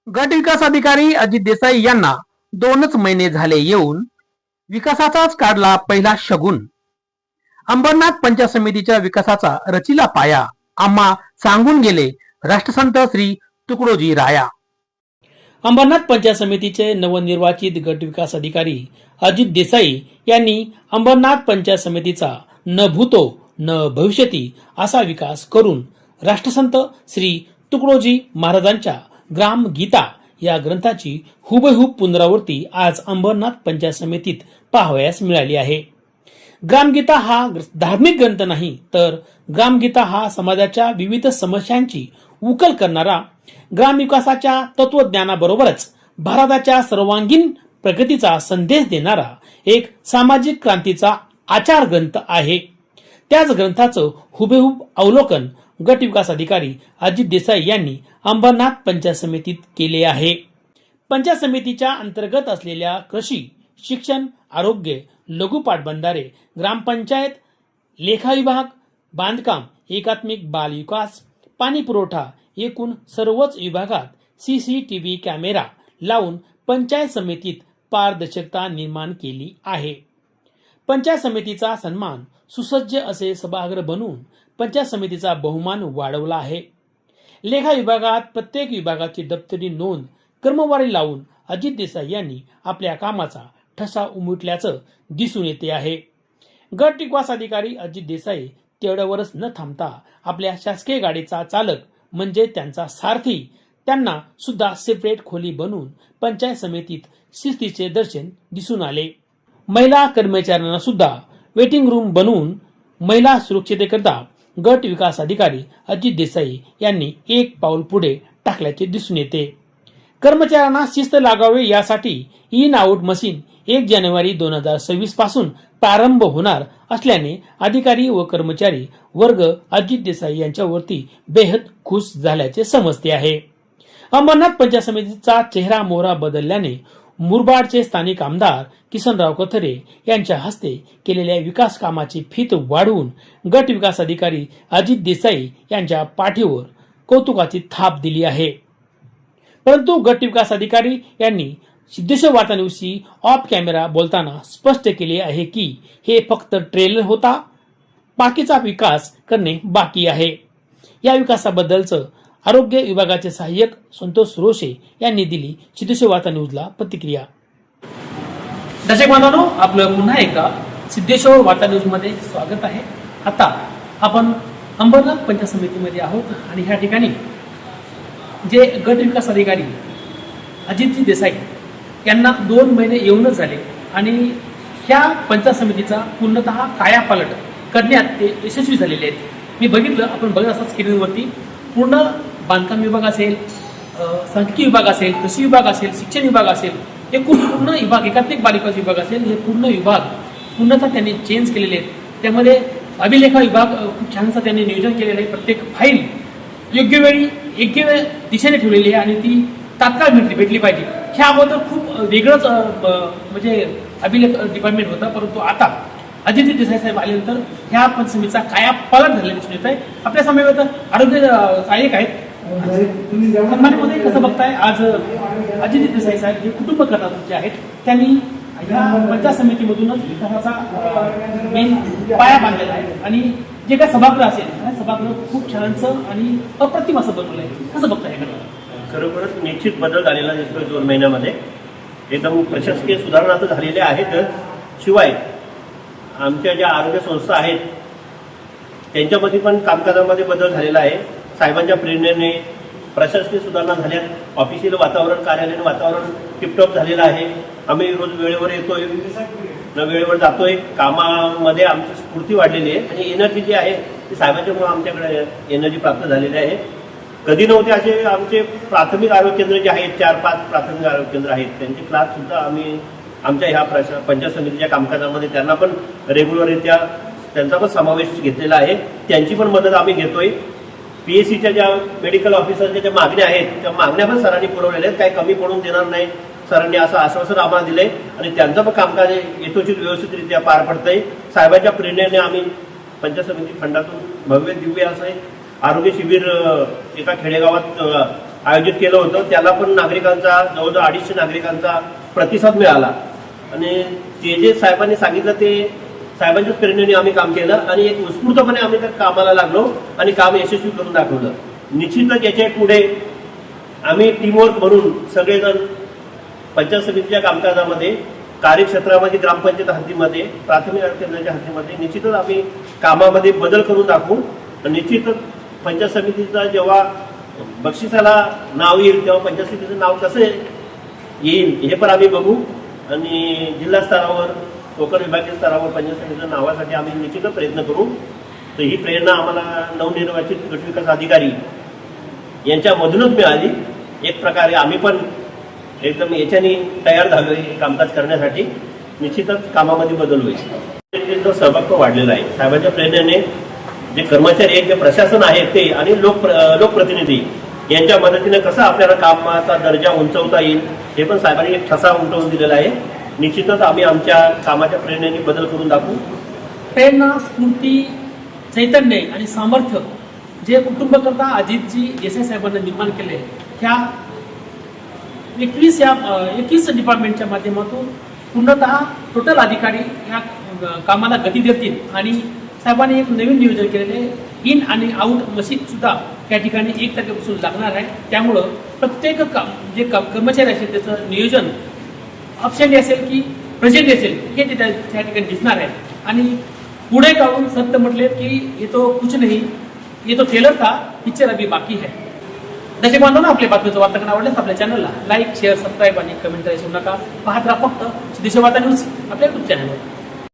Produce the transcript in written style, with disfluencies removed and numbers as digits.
गट विकास अधिकारी अजित देसाई यांना 2च महिने झाले येऊन विकासाचाच काढला पहिला शगुन. अंबरनाथ पंचायत समितीच्या विकासाचा रचिला पाया आम्हा सांगून गेले राष्ट्रसंत श्री तुकडोजी राया. अंबरनाथ पंचायत समितीचे नवनिर्वाचित गट विकास अधिकारी अजित देसाई यांनी अंबरनाथ पंचायत समितीचा न भूतो न भविष्यती असा विकास करून राष्ट्रसंत श्री तुकडोजी महाराजांच्या ग्राम गीता या ग्रंथाची हुबेहूब पुनरावृत्ती आज अंबरनाथ पंचायत समितीत पाहावयास मिळाली आहे. ग्रामगीता हा धार्मिक ग्रंथ नाही, तर ग्रामगीता हा समाजाच्या विविध समस्यांची उकल करणारा, ग्रामविकासाच्या तत्वज्ञानाबरोबरच भारताच्या सर्वांगीण प्रगतीचा संदेश देणारा एक सामाजिक क्रांतीचा आचार ग्रंथ आहे. त्याच ग्रंथाचं हुबेहूब अवलोकन गट विकास अधिकारी अजित देसाई यांनी अंबरनाथ पंचायत समितीत केले आहे. पंचायत समितीच्या अंतर्गत असलेल्या कृषी, शिक्षण, आरोग्य, लघु पाटबंधारे, ग्रामपंचायत, लेखा विभाग, बांधकाम, एकात्मिक बाल विकास, पाणी पुरवठा एकूण सर्वच विभागात सीसीटीव्ही कॅमेरा लावून पंचायत समितीत पारदर्शकता निर्माण केली आहे. पंचायत समितीचा सन्मान सुसज्ज असे सभागृह बनवून पंचायत समितीचा बहुमान वाढवला आहे. लेखा विभागात प्रत्येक विभागाची दप्तरी नोंद, क्रमवारी लावून अजित देसाई यांनी आपल्या कामाचा ठसा उमटल्याचं दिसून येते आहे. गट विकास अधिकारी अजित देसाई तेवढ्यावरच न थांबता आपल्या शासकीय गाडीचा चालक म्हणजे त्यांचा सारथी त्यांना सुद्धा सेपरेट खोली बनवून पंचायत समितीत शिस्तीचे दर्शन दिसून आले. महिला कर्मचाऱ्यांना सुद्धा वेटिंग रूम बनवून महिला सुरक्षिततेकरता गट विकास अधिकारी अजित देसाई यांनी एक पाऊल पुढे टाकल्याचे दिसून येते. कर्मचाऱ्यांना शिस्त लागावी यासाठी इन आउट मशीन 1 जानेवारी 2026 पासून प्रारंभ होणार असल्याने अधिकारी व कर्मचारी वर्ग अजित देसाई यांच्यावरती बेहद खुश झाल्याचे समजते आहे. अंबरनाथ पंचायत समितीचा चेहरा मोहरा बदलल्याने मुरबाडचे स्थानिक आमदार किसनराव कथरे यांच्या हस्ते केलेल्या विकास कामाची फीत वाढवून गट विकास अधिकारी अजित देसाई यांच्या पाठीवर कौतुकाची थाप दिली आहे. परंतु गट विकास अधिकारी यांनी सिद्धेश्वर वार्तान्यूजशी ऑफ कॅमेरा बोलताना स्पष्ट केले आहे की हे फक्त ट्रेलर होता, बाकीचा विकास करणे बाकी आहे. या विकासाबद्दलचं आरोग्य विभागाचे सहाय्यक संतोष रोशे यांनी दिली सिद्धेश्वर वार्ता न्यूजला प्रतिक्रिया. दर्शक बांधवांनो, आपलं पुन्हा एकदा सिद्धेश्वर वार्ता न्यूज मध्ये स्वागत आहे. आता आपण अंबरनाथ पंचायत समितीमध्ये आहोत आणि ह्या ठिकाणी जे गट विकास अधिकारी अजितजी देसाई यांना 2 महिने येऊनच झाले आणि ह्या पंचायत समितीचा पूर्णतः कायापालट करण्यात ते यशस्वी झालेले आहेत. मी बघितलं, आपण बघत असतात स्क्रीनवरती पूर्ण बांधकाम विभाग असेल, सांख्यिकी विभाग असेल, कृषी विभाग असेल, शिक्षण विभाग असेल, हे पूर्ण विभाग, एकात्मिक बालिका विभाग असेल, हे पूर्ण विभाग पूर्णतः त्यांनी चेंज केलेले आहेत. त्यामध्ये अभिलेखा विभाग खूप छानसा त्यांनी नियोजन केलेलं आहे. प्रत्येक फाईल योग्य वेळी योग्य दिशेने ठेवलेली आहे आणि ती तात्काळ भेटली पाहिजे. ह्या अगोदर खूप वेगळंच म्हणजे अभिलेख डिपार्टमेंट होतं, परंतु आता अजित देसाई साहेब आल्यानंतर ह्या पंचसमितीचा कायापालट झालेला दिसून येत आहे. आपल्या समवेत आरोग्य सहाय्यक आहेत. मध्ये कसं बघताय, आज अजित देसाई साहेब हे कुटुंब करतात आहेत, त्यांनी ह्या पंचायत समितीमधूनच विकासाचा मेन पाया बांधलेला आहे आणि जे काय सभागृह असेल, सभागृह खूप छानसं आणि अप्रतिम असं बनवलं आहे. कसं बघताय? खरोखरच निश्चित बदल झालेला दिसतोय 2 महिन्यामध्ये. एकदम प्रशासकीय सुधारणा तर झालेल्या आहेतच, शिवाय आमच्या ज्या आरोग्य संस्था आहेत त्यांच्यामध्ये पण कामकाजामध्ये बदल झालेला आहे. साहेबांच्या प्रेरणेने प्रशासकीय सुधारणा झाल्या, ऑफिशियल वातावरण, कार्यालयीन वातावरण टिपटॉप झालेलं आहे. आम्ही रोज वेळेवर येतोय, वेळेवर जातोय. कामामध्ये आमची स्फूर्ती वाढलेली आहे आणि एनर्जी जी आहे ती साहेबांच्यामुळे आमच्याकडे एनर्जी प्राप्त झालेली आहे. कधी नव्हते असे आमचे प्राथमिक आरोग्य केंद्र जे आहेत, 4-5 प्राथमिक आरोग्य केंद्र आहेत, त्यांचे क्लास सुद्धा आम्ही आमच्या ह्या पंचायत समितीच्या कामकाजामध्ये त्यांना पण रेग्युलररित्या त्यांचा पण समावेश घेतलेला आहे. त्यांची पण मदत आम्ही घेतोय. PSCच्या ज्या मेडिकल ऑफिसरच्या ज्या मागण्या आहेत त्या मागण्या पण सरांनी पुरवलेल्या आहेत, काही कमी पडून देणार नाही सरांनी असं आश्वासन आम्हाला दिलंय आणि त्यांचं पण कामकाज यथोचित व्यवस्थितरित्या पार पडतंय. साहेबांच्या प्रेरणेने आम्ही पंचायत समिती फंडातून भव्य दिव्य असं आरोग्य शिबिर एका खेडेगावात आयोजित केलं होतं. त्याला पण नागरिकांचा जवळजवळ 250 नागरिकांचा प्रतिसाद मिळाला आणि जे साहेबांनी सांगितलं ते साहेबांच्याच प्रेरणेने आम्ही काम केलं आणि एक उत्स्फूर्तपणे आम्ही त्या कामाला लागलो आणि काम यशस्वी करून दाखवलं. निश्चितच याच्या पुढे आम्ही टीमवर्क म्हणून सगळेजण पंचायत समितीच्या कामकाजामध्ये, कार्यक्षेत्रामध्ये, ग्रामपंचायत हद्दीमध्ये, प्राथमिक आरोग्य केंद्राच्या हद्दीमध्ये निश्चितच आम्ही कामामध्ये बदल करून दाखवू. निश्चितच पंचायत समितीचा जेव्हा बक्षिसाला नाव येईल तेव्हा पंचायत समितीचं नाव कसं येईल हे पण आम्ही बघू आणि जिल्हा स्तरावर, कोकण विभागीय स्तरावर पंचायत समितीच्या नावासाठी आम्ही निश्चितच प्रयत्न करू. तर ही प्रेरणा आम्हाला नवनिर्वाचित गटविकास अधिकारी यांच्यामधूनच मिळाली. एक प्रकारे आम्ही पण एकदम याच्याने तयार झालो कामकाज करण्यासाठी. निश्चितच कामामध्ये बदल होईल. जो सहभाग तो वाढलेला आहे साहेबांच्या प्रेरणेने. जे कर्मचारी आहेत, जे प्रशासन आहे ते आणि लोकप्रतिनिधी यांच्या मदतीने कसं आपल्याला कामाचा दर्जा उंचवता येईल हे पण साहेबांनी एक ठसा उमटवून दिलेला आहे. निश्चितच आम्ही आमच्या कामाच्या प्रेरणेने बदल करून दाखवू. प्रेरणा, स्फूर्ती, चैतन्य आणि सामर्थ्य जे कुटुंबकर्ता अजितजी देसाई साहेबांना निर्माण केले, ह्या 21 डिपार्टमेंटच्या माध्यमातून पूर्णतः टोटल अधिकारी ह्या कामाला गती देतील आणि साहेबांनी एक नवीन नियोजन केलेले इन आणि आउट मशीन सुद्धा त्या ठिकाणी 1% पासून लागणार आहे. त्यामुळं प्रत्येक जे कर्मचारी असेल त्याचं नियोजन अब्सेंट असेल की प्रेझेंट असेल हे ते त्या ठिकाणी दिसणार आहे. आणि पुढे काढून सत्य म्हटले की ये तो कुछ नहीं, ये तो ट्रेलर था, पिक्चर अभी बाकी है. दर्शक बांधवांनो, आपल्या बातमीचं वार्तांकन आवडल्यास आपल्या चॅनलला लाईक, शेअर, सबस्क्राईब आणि कमेंट करायला विसरू नका. पाहत राहा फक्त सिद्धेश्वर वार्ता न्यूज आपल्या युट्यूब चॅनलवर.